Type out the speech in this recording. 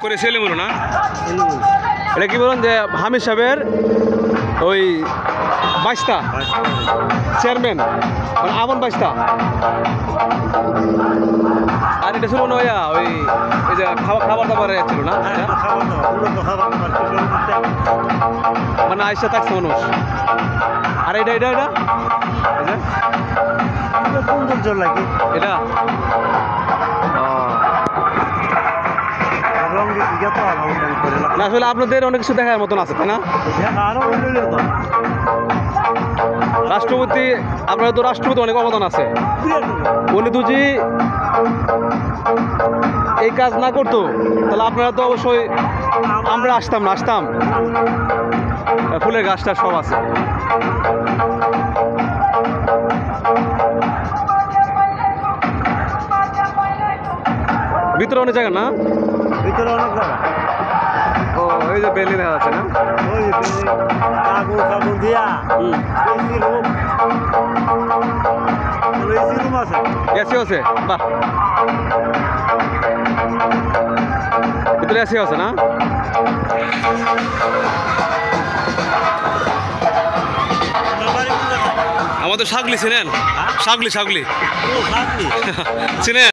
করে সেলিমুল না এটা কি বলেন যে হামিদ সাহেবের ওই বাইশটা চেয়ারম্যান মানে আমন বাইশটা আর এটা ছিল না ভাইয়া ওই ওই যে খাবার দাবারে ছিল না মানে আইসা থাকছে মানুষ আর এটা এটা এটা সৌন্দর্য লাগে এটা না আসলে আপনাদের অনেক কিছু দেখার মতন আছে তাই না রাষ্ট্রপতি আপনার তো রাষ্ট্রপতি অনেক অবদান আছে উনি যদি এই কাজ না করতো তাহলে আপনারা তো অবশ্যই আমরা আসতাম ফুলের গাছটা সব আছে ভিতরে অনেক জায়গা না ভিতরে অনেক জায়গা ও এই যে বেলি দেখা যাচ্ছে না ওই কাগজ কাগজ দিয়া এসি রুম আছে এসি আছে বাহ ভিতরে এসি আছে না আমাদের শাগলি চিনেন শাগলি চিনেন